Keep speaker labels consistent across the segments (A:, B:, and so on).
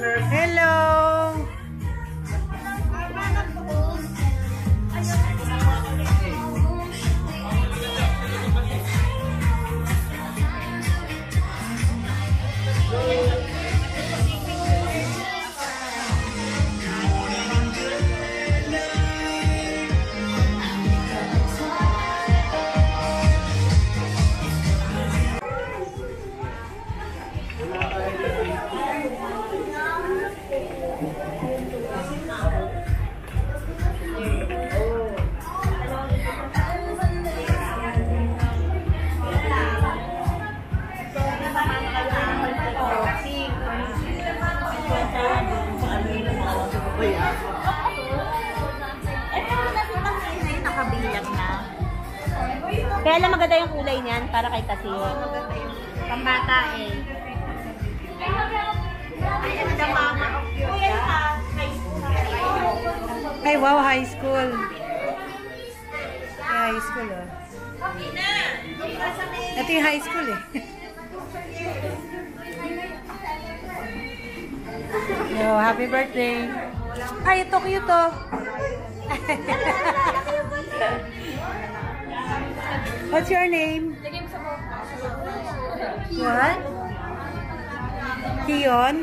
A: Hello!
B: Kaya lang maganda yung kulay niyan para kay Tati. Pambata eh.
A: Ay, wow, high school. Ay, high school, oh. Ito yung high school, eh. Yo, happy birthday. Ay, ito cute, oh. What's your name? What? Kion?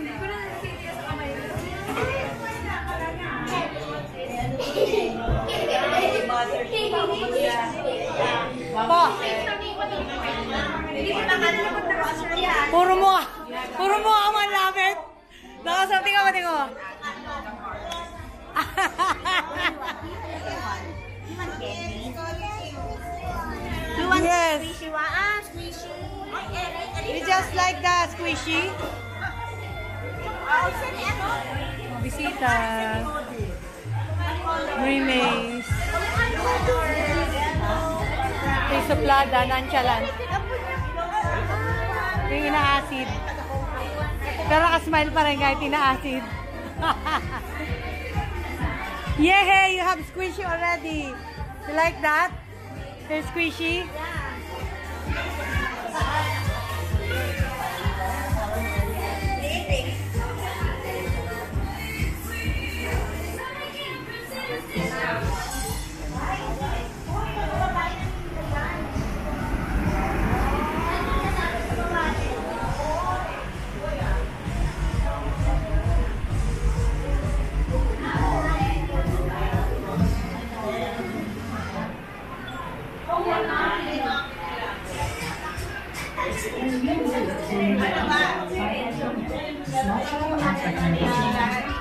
A: Po. Puro mo ang malapit. Nakasabi ka ba din ko? Yes. You just like that, squishy. Bisita. Mermaids. May suplada, nonchalant. Yung ina-acid. Pero ka-smile pa rin kahit ina-acid. Yeah, you have squishy already. You like that? They're squishy?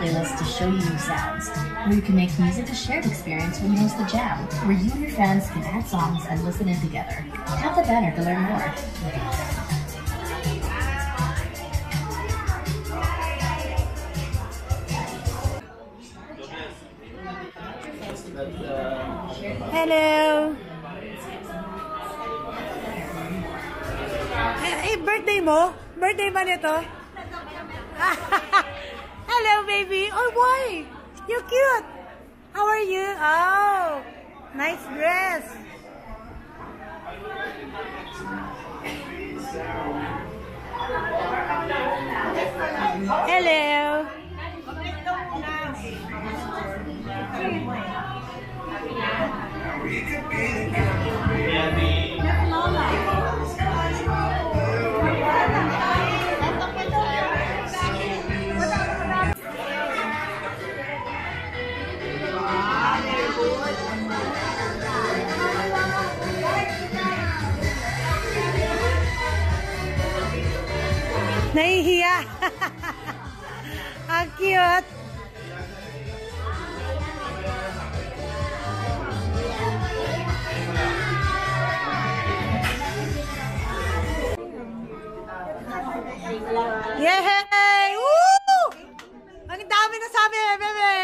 C: Playlist to show you new sounds, where you can make music a shared experience when you host the jam, where you and your friends can add songs and listen in together. Tap the banner to learn more.
A: Hello! Eh, birthday mo? Birthday ba nito? Hello, baby! Oh, boy! You're cute! How are you? Oh! Nice dress! Hello! Nahihiya. Ang cute. Yay! Woo! Ang dami na sabi, bebe.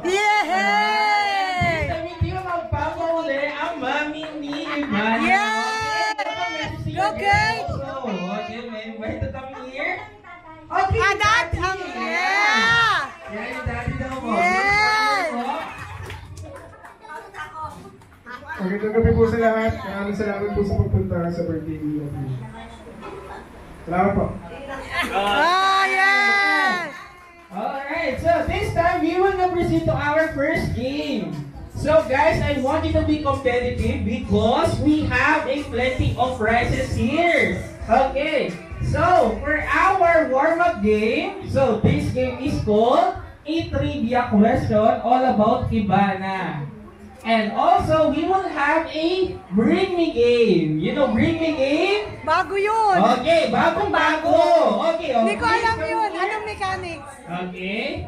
A: Yay! Yeah! Okay. Adat, yeah. Yes.
D: Magandang gabi po sa lahat. Maraming salamat po sa pagpunta sa birthday niyo. Salamat po.
A: Oh, yes!
D: Alright, so this time we will now proceed to our first game. So guys, I want you to be competitive because we have a plenty of prizes here. Okay, so for our warm-up game, so this game is called a trivia question all about Ibana. And also, we will have a Bring Me game. You know Bring Me game?
A: Bago yun!
D: Okay, bagong-bago. Okay,
A: Hindi ko alam yun. Anong mechanics?
D: Okay.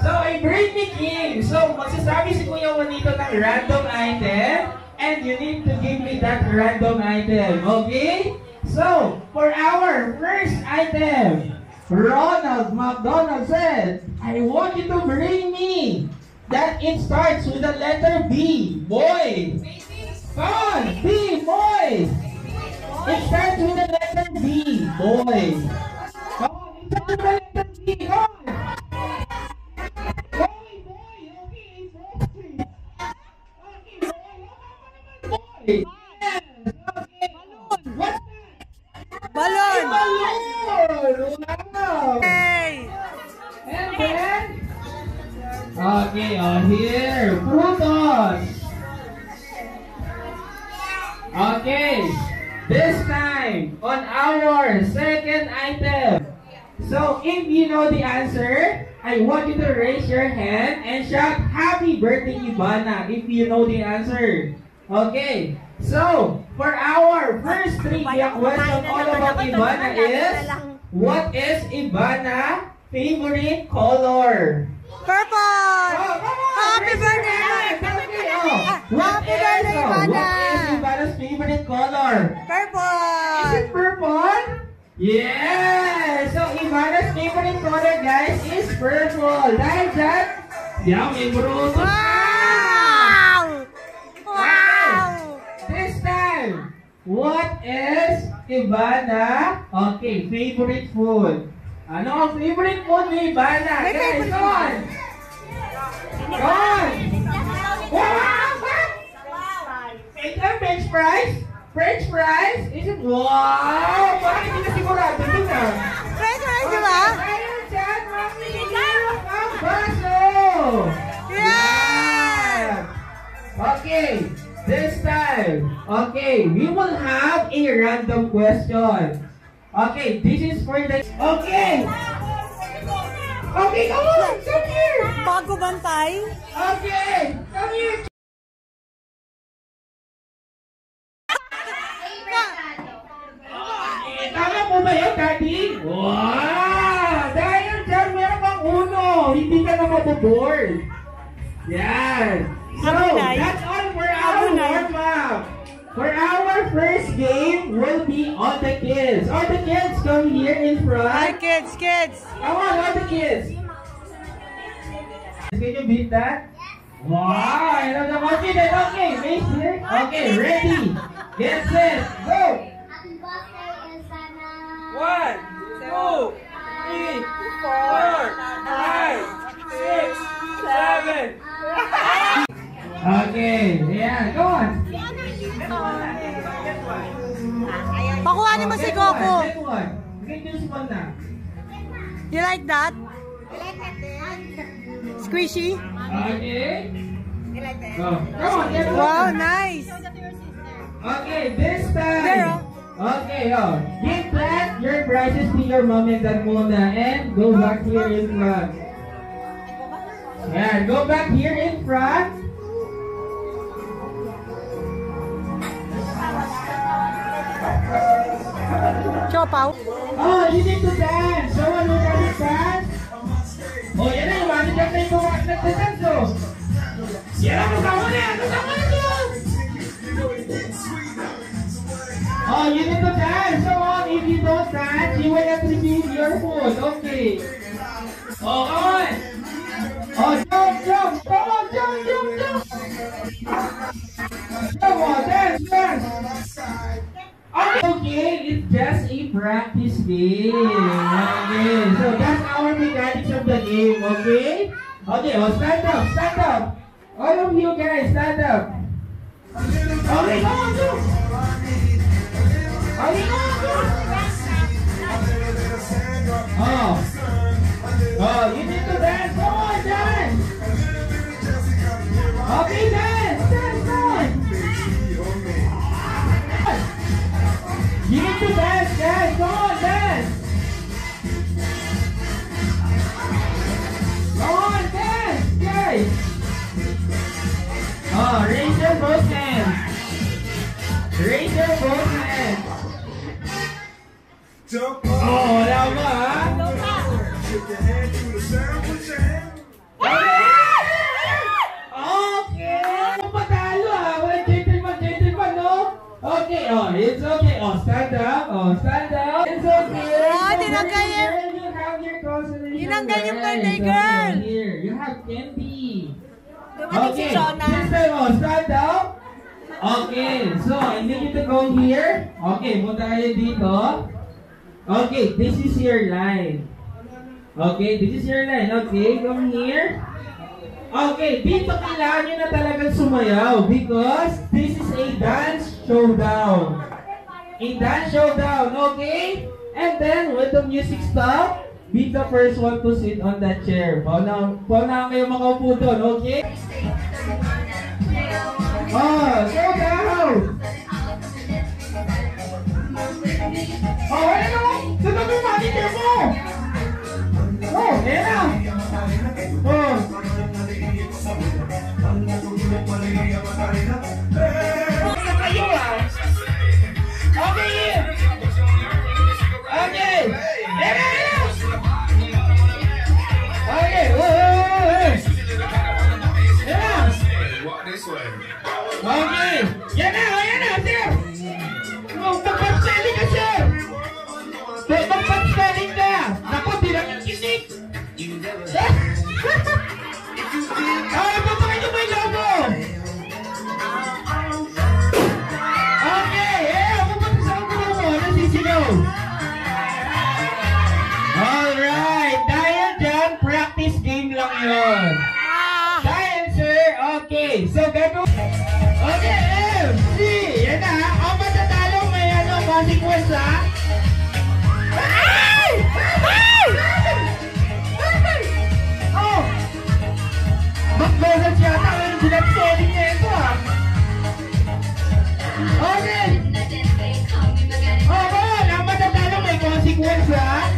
D: So, a Bring Me game. So, magsasabi si Kuya Juanito ng random item and you need to give me that random item. Okay? So, for our first item, Ronald McDonald said, I want you to bring me that it starts with the letter B. Boy. Come on. B. Boy. It starts with the letter B. Boy. Come on. It starts with the letter B. Come on. Boy. Boy. Okay. Okay, boy. Boy. Yes. Okay. What's that?
A: Balon!
D: Balloon. Wow.
A: Hey!
D: And then, okay, here, Frutos. Okay, this time, on our second item. So, if you know the answer, I want you to raise your hand and shout, Happy Birthday, Ibana, if you know the answer. Okay, so, for our first trivia question all about Ibana is, what is Ibana favorite color?
A: Purple!
D: Oh, come on!
A: Happy
D: Raise your
A: birthday,
D: hand.
A: Ibana!
D: Okay, oh.
A: Happy birthday, Ibana!
D: What is Ibana's favorite color? Is
A: Purple!
D: it purple? Yeah! So, Ibana's favorite color, guys, is purple. Dahil dyan, yeah, may bruto.
A: Wow! Wow!
D: This time, what is Ibana? Okay, favorite food. Ano ang favorite food ni Ibana?
A: May
D: Guys,
A: favorite
D: come on! Come on! Wow! Is that French fries? French fries? Is it? Wow! Parang hindi na sigurado dun ah.
A: Fresh rice, di ba?
D: Ayun dyan, mami! Ang baso!
A: Yeah!
D: Okay, this time, okay, we will have a random question. Okay, this is for the... Okay! Okay, come on! Come here!
A: Bago bantay?
D: Okay! Come here! Tama po ba yun, Daddy? Wow! Dahil dyan, meron kang uno. Hindi ka na maboboard. Yan. So,
A: Abunay.
D: that's all for our
A: Abunay.
D: warm-up. For our first game will be all the kids. All the kids come here in
A: Hi,
D: front.
A: kids, kids!
D: Come on, all the kids. Can you beat that? Wow, I know the confident. Okay, face here. Okay, ready. Get set. Go.
E: Happy birthday, Isana.
D: 1, 2, 3, 4, 5, 6, 7. Okay, yeah, go on.
A: Pakuhanin mo si Coco.
D: Next one. Okay, just one na.
A: You like that? Squishy?
D: Okay. Go. Come on, get
A: Wow,
D: one.
A: nice!
D: Okay, this time.
A: There,
D: Okay, give back your prizes to your mom and dad muna and go back here in front. Yeah, go back here in front.
A: Chopaw?
D: Oh, you need to dance. Someone who can dance. Oh, yan na yung mami dyan na yung nagdadance, oh. Yan ang kasama na yan. Kasama na yan. Oh, you need to dance. So on, if you don't dance, you will not receive your food. Okay. Oh, come on. Oh, jump, jump. Come on, jump, jump, jump. Come on, dance, dance. Okay, it's just a practice game. Okay, so that's our mechanics of the game, okay? Okay, oh, stand up, stand up. All of you guys, stand up. Okay, come on, go. Okay, come on, go. You need to dance, guys. Come on, dance. Come on, dance, guys. Oh, raise your both hands. Raise your both hands. Oh, wala ba, ha? Okay! Patalo, ha? Walang gentleman, no? Okay, oh, it's okay. Oh, stand up. Oh, stand up. It's okay.
A: Oh, tinanggal yan.
D: You have your consolation.
A: Tinanggal yung
D: prize.
A: birthday girl.
D: Okay, here, you have candy.
A: Dumating si
D: Okay,
A: Jonah.
D: this time, oh, stand up. Okay, so I need you to go here. Okay, punta kayo dito. Okay, this is your line. Okay, this is your line. Okay, come here. Okay, dito kailangan nyo na talagang sumayaw because this is a dance showdown. A dance showdown, okay? And then, when the music stops, be the first one to sit on that chair. Pauna kayo makaupo doon, okay? Oh, showdown! Oh, ano? Sunod mo manager mo! Oh, ayan na! Oh! Basta kayo ah! Okay! Okay! Ayan na! Ayan na! Okay! Ayan na! Okay! Yan na! Ayan na, sir! Magpag-selling ka, sir! Magpag-selling ka! Naku, di lang yung kisik! Ay, papakay nyo ba yung logo? Okay! Eh, pupunta sa ulo mo! Nasisigaw! Alright! Dahil dyan, practice game lang yun! Dahil, sir, okay! So, gagawin... Okay, M, C, yan na ha. Ang matatalo may consequence ha. Ay! Ay! Oh! Mag-message yata ngayon binag-selling niya ito ha. Okay! Oh, bon! Ang matatalo may consequence ha.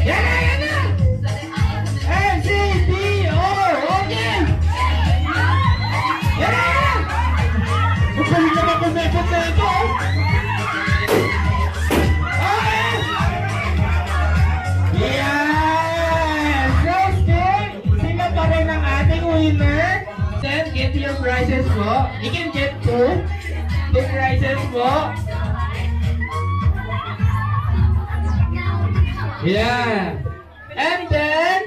D: Yan na, yan na! M, C, D, O, okay! Yan na! Magaling naman kung mekot na ito! Okay! Yan! So, still, sila pa rin ang ating winner. Then, get your prizes po. You can get two prizes po. Yeah! And then,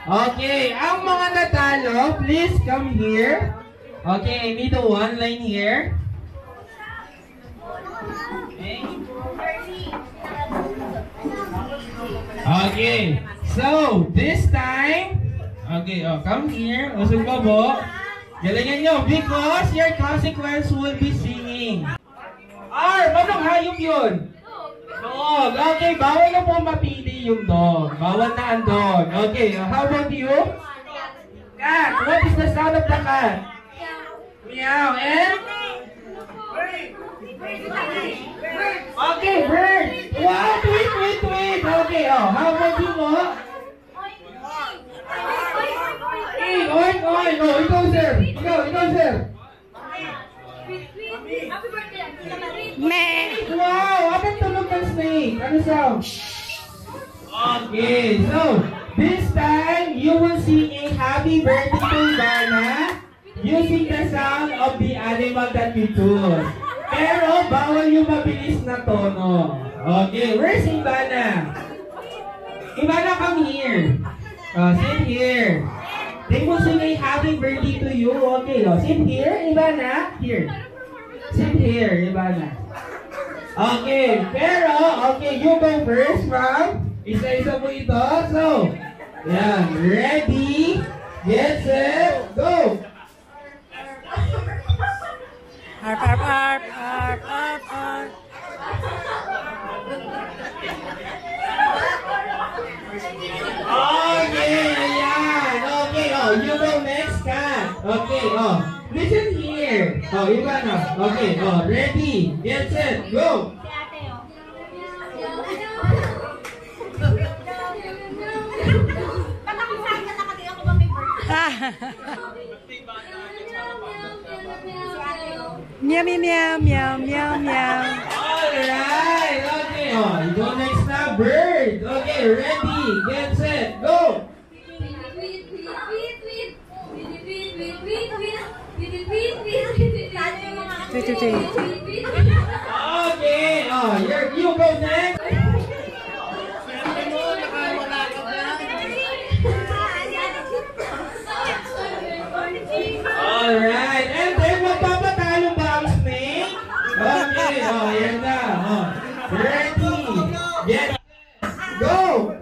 D: okay, ang mga natalo, please come here. Okay, I need the one line here. Okay, so this time, okay, oh, come here. Usog ka po. Galingan nyo because your consequence will be singing. R, manong hayop yun? Dog. Okay, bawal na po mapili yung dog. Bawal na ang dog. Okay, how about you? Cat, what is the sound of the cat? Meow, and? Okay, bird. Wow, tweet. Okay, oh, how about you mo? Oink. Oh, ikaw, sir. Ikaw, sir.
A: Meh.
D: Wow, anong tunog ng snake? Ano sound? Okay, so, this time, you will sing a happy birthday to Ivana using the sound of the animal that we choose. Pero, bawal yung mabilis na tono. Okay, where's Ivana? Ivana, come here. Sit here. They will sing a happy birthday to you. Okay, sit here, Ivana. Here. Sit here, Ivana. Okay, pero, okay, you go first, ma'am. Isa-isa mo ito. So, yan. Ready, get set, go!
A: Arp.
D: Okay, ayan. Okay, oh, you go next, Kat. Okay, oh, listen here. Oh, iba na. Okay, oh, ready, get set, go!
B: Si ate, oh. Katakisahan ka na kasi ako ba may birthday?
A: Meow, meow, meow, meow, meow, meow.
D: Alright, okay, oh, you go next na, bird. Okay, ready, get set, go! Okay, oh, you go next. Alright, and then magpapatalo ba ang snake? Okay, oh, yan na. Oh. Ready, get set, go!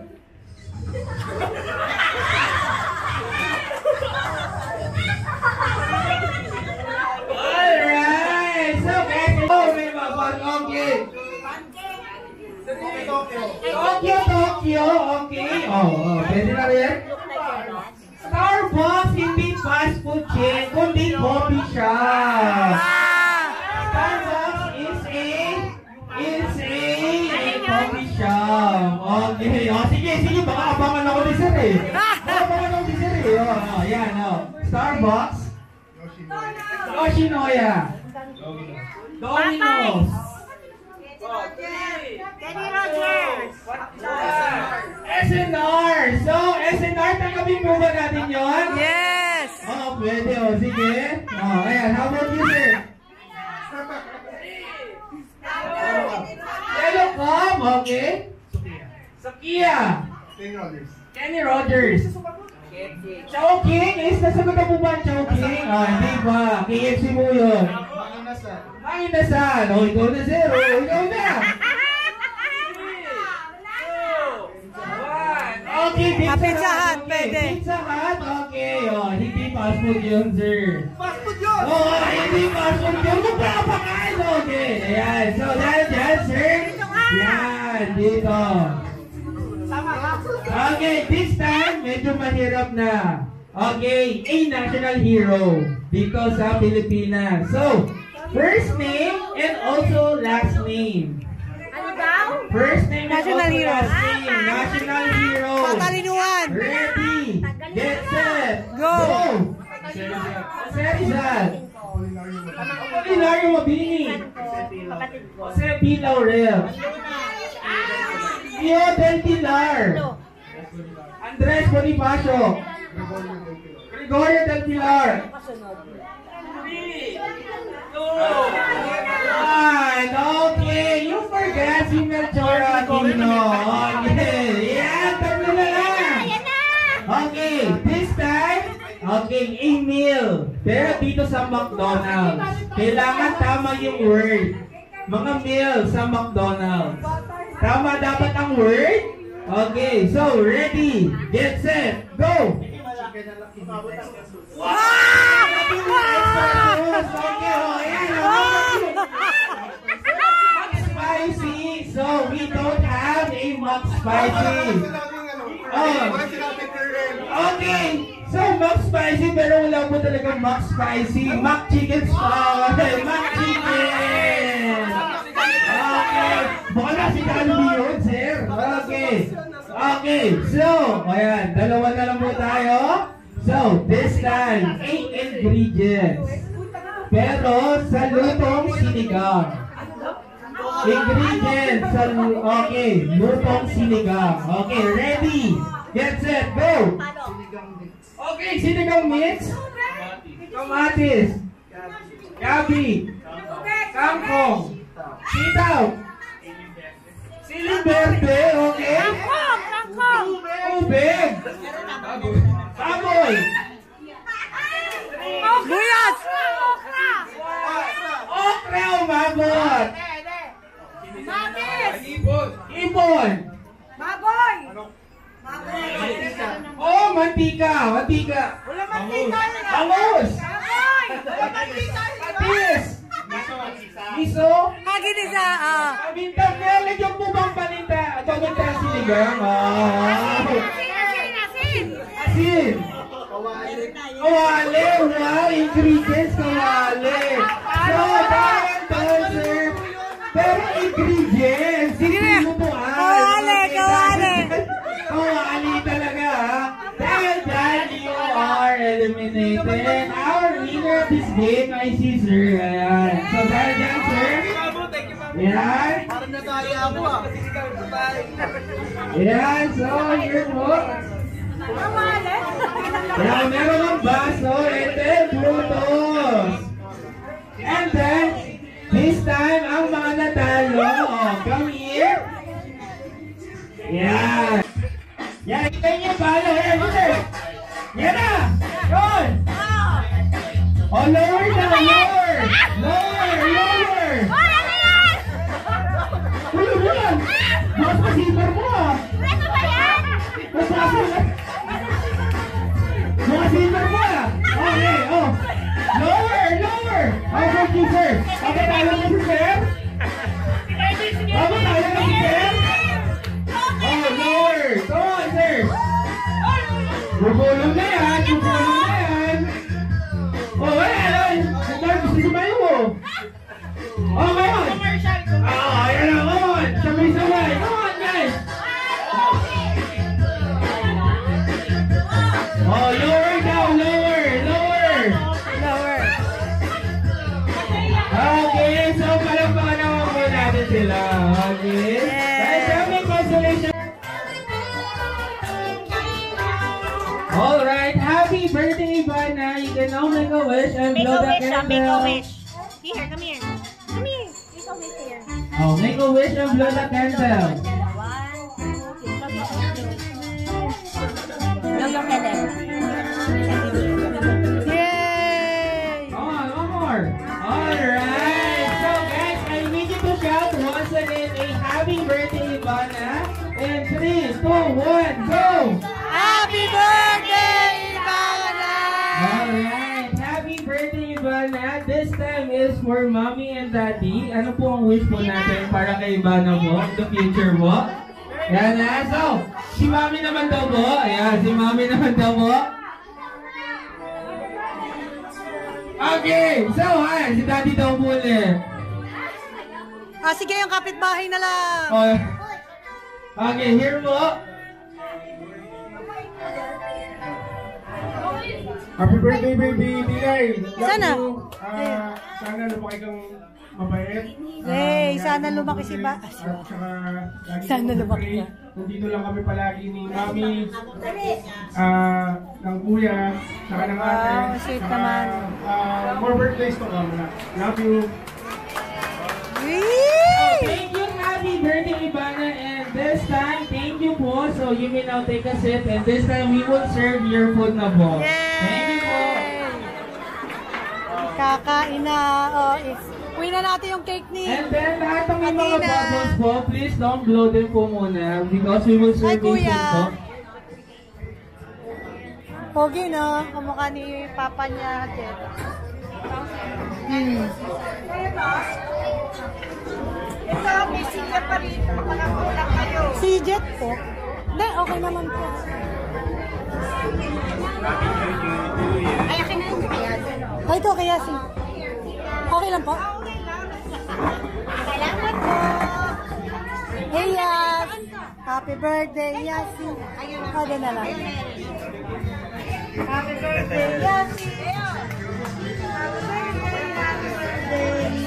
D: Alright, so guys, oh, may mabag, okay. Tokyo, okay. Oh, pwede na rin. Starbucks, hindi fast food chain, kundi coffee shop. Starbucks is a coffee shop. Okay, oh, sige, baka abangan ako ni Sir eh. Abangan ako ni Sir eh. Oh, yan, oh. Starbucks. Yoshinoya. Domino's.
B: Kenny Rogers.
D: SNR. So, SNR, tanggapin po ba natin yun?
A: Yes!
D: Oh, pwede. Oh, sige. Oh, ayan. How about you, sir? Telecom. Okay. Sokia. Kenny Rogers. Chowking is nasagot na po ba ang Chowking? Ah, hindi pa. KFC mo yun. Manginasal. Oh, ikaw na, sir. Oh, ikaw na. Okay,
A: Pizza Hut, pwede.
D: Pizza Hut, okay. Oh, hindi fast food yun, sir. Fast food yun? Oh, hindi fast food yun. Magpapakain, okay. Ayan, so dyan, sir. Yan, dito. Okay, this time, medyo mahirap na. Okay, a national hero dito sa Pilipinas. So, first name and also last name.
B: Ano daw?
D: First name and
A: National
D: also
A: hero.
D: last name. National hero.
A: Patalinuan.
D: Ready, get set,
A: Go.
D: Serizal. Apolinario Mabini.
B: Kapatid ko.
D: Jose P. Laurel. Pio Del Pilar. Andres Bonifacio. Gregorio Del Pilar. One. Okay, you forgot si Melchor Aquino. Okay, yan, tatlo na lang. Okay, this time, okay, a meal. Pero dito sa McDonald's, kailangan tama yung word. Mga meal sa McDonald's. Tama dapat ang word. Okay, so ready, get set, go! Wow! Okay, oh, yan, McSpicy. So we don't have a McSpicy. Oh. Okay, so McSpicy pero wala po talaga McSpicy. McChicken okay, McChicken. Okay, baka na si Calvi yun, sir. Okay. Okay, so, ayan, dalawa na lang po tayo. So, this time, 8 ingredients. Pero sa lutong sinigang. Ingredients sa, okay, lutong sinigang. Okay, ready, get set, go! Okay, sinigang mix. Kamatis. Gabi. Kangkong. Sitaw. Siling verde, okay? Ubeg. Baboy.
A: Buyas!
D: Okra o mabot. Ibon.
A: Baboy!
D: Oh, mantika. Mantika.
A: Wala mantika yun ah!
D: Bangus.
A: Wala mantika yun ah!
D: Patis. Miso.
A: Hagin isa,
D: Bintang na, lagyan po bang paninda? Paminta sinigang. Asin. Kawali. Wow, ingredients kawali. dancer. Pero ingredients. Sinubuan. Kawali talaga ha. Dahil dyan, you are eliminated. Our winner of this game ay si Sir. Ayan. So dahil dyan, Sir. Ayan. Ayan. So, here po. Ayan, meron ng baso and then Bluetooth. And then, this time, ang mga natalo. Oh, come here. Ayan. Yan, kita niyo bala. Ayan, sir. Yan na. Yun. Oh, lower na. Lower. Lower. Uy, yan. Mas masibar mo ah.
B: Ano ba yan?
D: Mas masibar. Mas masibar mo ah. Okay, oh. Lower. Okay, you, sir. Okay, tayo na si sir. Okay, tayo na si sir. Oh, lower. Come on, sir. Bubulong na yan. Oh, ayan. Gusto sumayo mo. Oh, ngayon. Oh, ayan na. Come on. Sabay. Come on, guys. Oh, lower daw. Lower. Okay, so palagpakan naman po natin sila. Okay? Guys, may consolation. Alright, happy birthday, Ivana. You can now make a wish and blow the candle.
B: Make a wish. Here, come here. Make a wish here.
D: Oh, make a wish and blow the candle.
B: 1, 2, 3. Blow your candle.
A: Yay!
D: Come on, one more. Alright. So, guys, I need you to shout once again a happy birthday, Ivana. In 3, 2, 1, go!
A: Happy birthday, Ivana!
D: Alright, happy birthday, Ivana. This time is for mommy and daddy. Ano po ang wish po natin para kay Ivana po in the future po? Yan na. So, si mommy naman daw po. Ayan, si mommy naman daw po. Okay, so ayan, si daddy daw po ulit.
A: Sige, yung kapitbahay na lang.
D: Oh, okay, here po.
F: Happy birthday, baby! Tinay!
A: Sana.
F: Sana lumaki kang mabait.
A: Hey, sana lumaki si Ba.
F: At saka, lagi
A: Sana
F: kang
A: lumaki
F: pray.
A: ka.
F: Nandito lang kami palagi ni Mami, ng kuya, saka ng ate.
A: Wow, sweet
F: Saka,
A: naman.
F: more birthdays to come. Love you!
A: Yay!
D: Thank you, happy birthday, Ivana. And this time, thank you po. So you may now take a sip. And this time, we will serve your food na po. Thank you po.
A: Kakain na. Uwi na natin yung cake ni.
D: And then, lahat ng mga
A: Athena.
D: bubbles po, please don't blow them po muna. Because we will serve
A: Hi, Kuya.
D: this po.
A: Pogi, no? Kamukha ni Papa niya.
B: Ito, may sila pa rin. Pagkakulang kayo.
A: Si Jet po. Hindi, okay naman po.
B: Ay, akin na yung kaya.
A: Ito, kaya si. Okay lang po.
B: Salamat po.
A: Hey, Yas! Happy birthday, Yasi! Ano na lang. Happy birthday, Yasi! Happy birthday, happy birthday!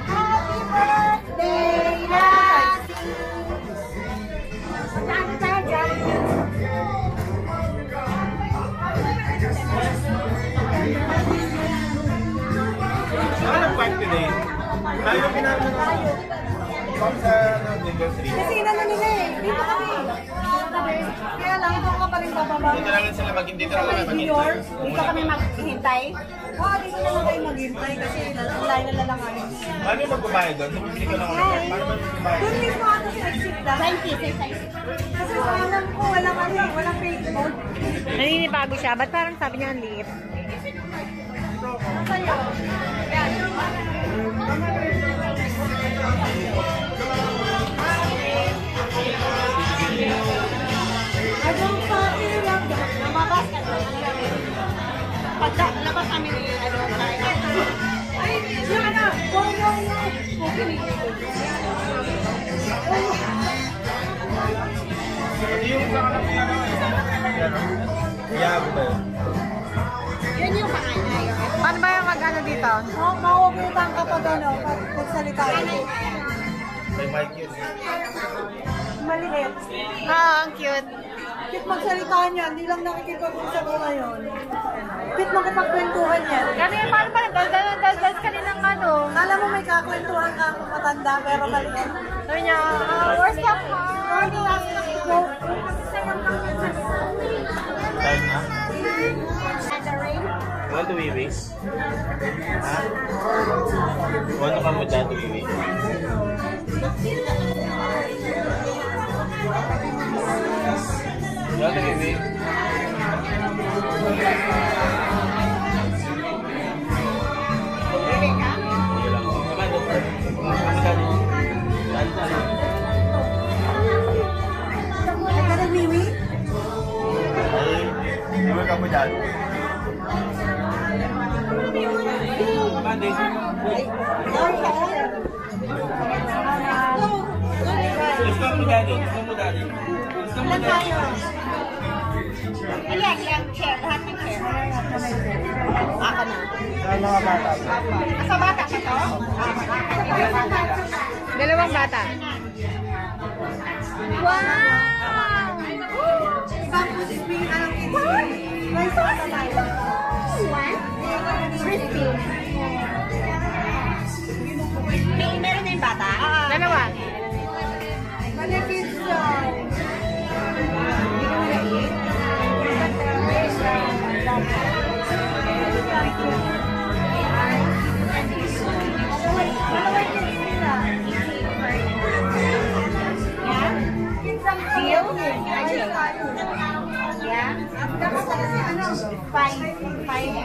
A: Happy birthday, Yasi!
G: Anong park today? Tayo pinano sa industry.
A: Kasi inano nila eh. Dito kami. Kaya lang, doon ka pa rin bababa.
G: Dito lang sila dito lang
A: New
G: maghintay.
A: York.
B: Dito kami maghihintay.
A: Oo, dito naman kayo maghintay kasi lalay na lalanganin.
G: Paano yung magbabayad doon? Bumibili ko lang ako. Paano ba magbabayad?
A: Doon mismo ako sa exit lang.
B: 20.
A: Kasi sa alam ko, walang fake mode.
B: Naninibago siya. Ba't parang sabi niya ang liit?
A: Sa'yo. Yan. Anong pakiram?
B: Lumabas ka doon. Pagka labas kami ni
A: Ay, yung ano,
G: Hindi yung sa kanap niya, Yago ba yun?
B: Yun yung panganay.
A: Paano ba yung mag-ano dito? Mauuputan kapag ano, magsalita.
G: May mic yun.
A: Maliit. Ang cute. Cute magsalita niya, hindi lang nakikipag-usap ko ngayon. Cute makipagkwentuhan niya. Kanina, paano ba nagdaldals kaninang ano? Alam mo may kakwentuhan ka matanda pero maliit. Sabi niya, where's the car?
G: Time na? Want to wiwi? Ha? Want ka mo dyan to wiwi? Want to wiwi?
B: Bibig ka?
G: Hindi lang. Kamado. Kamado. Dali.
A: Ay ka nag-wiwi?
G: Ay, wiwi ka mo dyan. Kamado. Gusto mo dali. Gusto mo dali. Gusto mo dali.
B: Ayan, chair. Lahat ng chair. Ako na.
G: Sa mga bata.
B: Sa bata ka to?
A: Dalawang bata. Wow! Campus is being anong kids. May sa tayo.
B: Crispy. Meron na yung bata?
A: Dalawa. Manipis daw.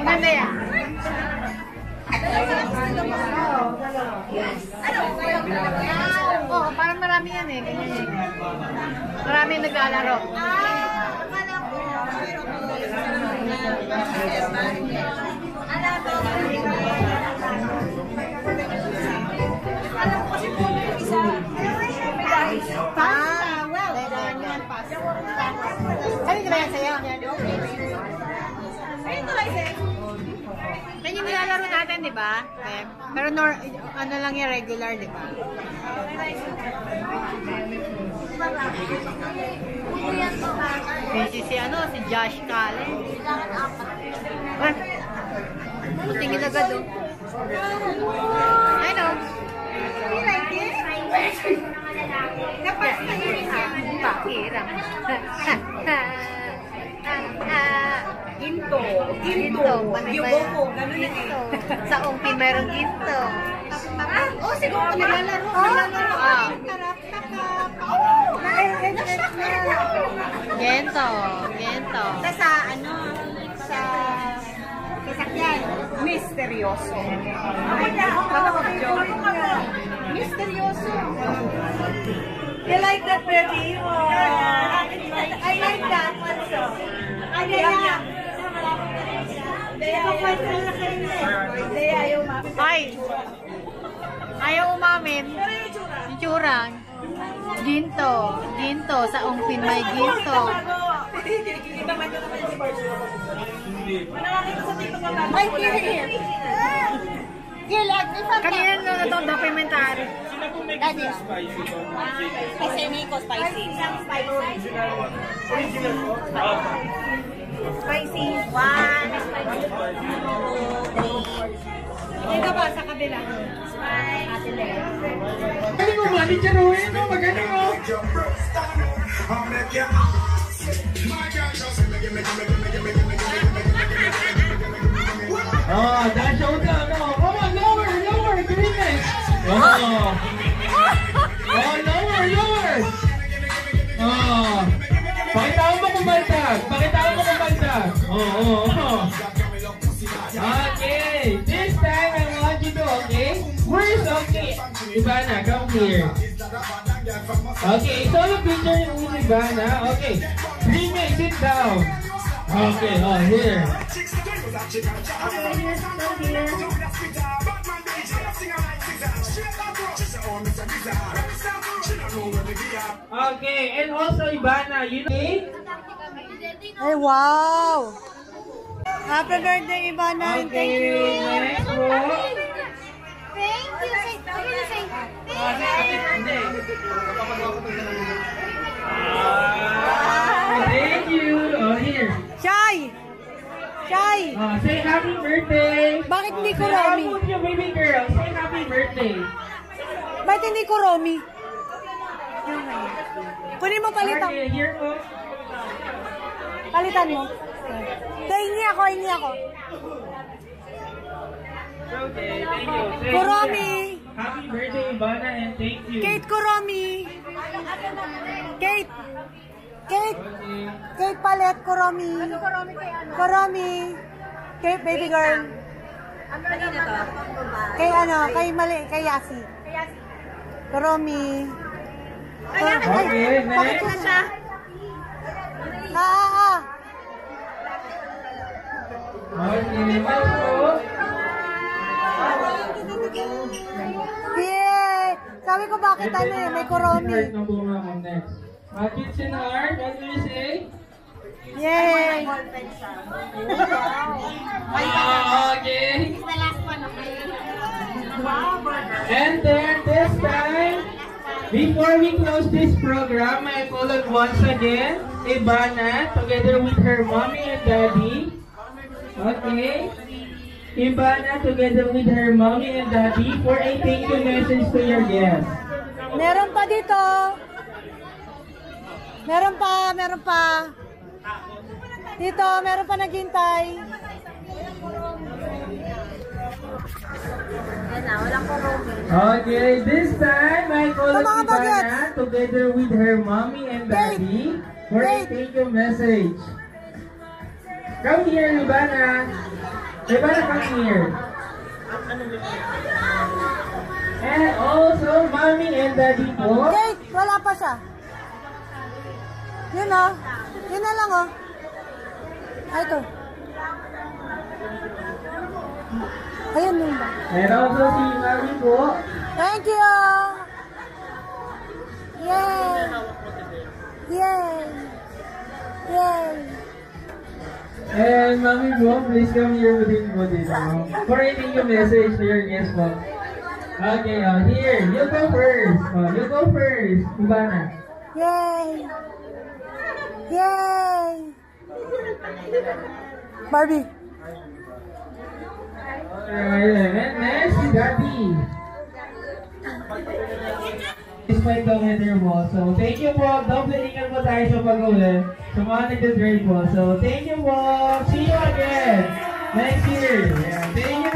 A: Maganda yan. Oo, parang marami yan eh. Ganyan eh. Marami yung naglalaro. Ano ba yan sa'yo? Yan yung nilalaro natin, di ba? Pero ano lang yung regular, di ba? Si si Josh Cullen. Tingin agad oh. I know. You like it? Pakiram. Ginto. Ginto. Ginto. Sa umpi meron ginto. Oh, siguro kung naglalaro. Ginto. Ginto.
B: Sa ano? Sa sasakyan. Misteryoso. Misteryoso.
A: You like that, baby? Oh. I like that also. Ay! Ayaw umamin. Yung tsura. Ginto. Ginto. Sa ungpin may ginto.
B: Ay, here. You like this one?
A: Kanina na itong documentary.
B: That is kasi may ko spicy. Spicy. 1, 2, 3.
A: Dito pa sa kabila.
D: Magaling mo, manager mo yun, magaling mo. Oh, that's showdown. No. Come on, lower, greenness. Oh. Oh, lower. Oh. Pakitaan mo kung baltag. Oh. Okay, this time I want you to, okay? Where's okay? Ivana, come here. Okay, solo picture with Ivana. Okay, Rime, sit down. Okay, oh, here. Okay, and also Ivana, you know?
A: Ay, wow! Happy birthday, Ivana, and thank you!
D: Next po.
E: Thank you.
D: Thank you! Oh, here.
A: Shy! Shy!
D: Say happy birthday!
A: Bakit hindi ko
D: Say,
A: Romy?
D: how about you, baby girl? Say happy birthday!
A: Ba't hindi ko Romy? Kunin mo palitan.
D: Okay, here po.
A: Palitan mo. Hingi ako.
D: Okay, thank you. Thank
A: Kuromi!
D: you. Happy birthday, Ivana, and thank you.
A: Kate Kuromi! Kate!
D: Okay.
A: Kate Palet Kuromi! Kuromi! Kate, baby girl. Kay Yasi. Kuromi.
D: Okay, next. Okay, next po.
A: Yay! Sabi ko bakit may Kuromi.
D: Right na po ako next. Kitchen art, what do you say?
A: Yay!
D: Okay. And then this time, before we close this program, I call on once again Ivana together with her mommy and daddy. Okay. Ivana together with her mommy and daddy for a thank you message to your guests.
A: Meron pa dito. Meron pa. Dito, meron pa naghintay.
D: Okay, this time I call on
A: Mga bagets.
D: Ivana together with her mommy and daddy for a thank you message. Come here, Ivana. Ivana, come here. And also, mommy and daddy po.
A: Kate, wala pa siya. Yun o. Yun na lang o. Ay, ito. Ayun yun ba?
D: And also si mommy po.
A: Thank you! Yay! Yay! Yay!
D: And mommy po, please come here with him po dito. For a thank you message to your guests po. Okay, here. You go first. You go first, Ivana.
A: Yay! Yay! Barbie.
D: Alright, and next, si Daddy. Despite the weather po. So, thank you po. Double ingat po tayo sa pag-uwi. Sa mga nag-drive po. So, thank you po. See you again next year. Yeah, thank you.